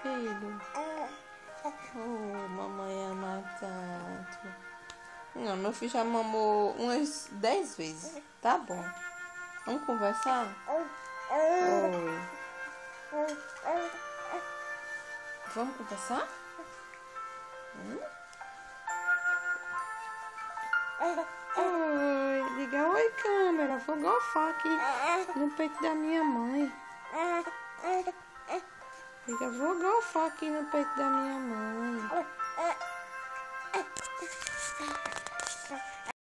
filho? Oh, mamãe ama tanto. Não, meu filho já mamou umas 10 vezes. Tá bom. Vamos conversar? Oi. Vamos conversar? Oi, diga oi, câmera. Vou golfar aqui no peito da minha mãe. Diga, vou golfar aqui no peito da minha mãe.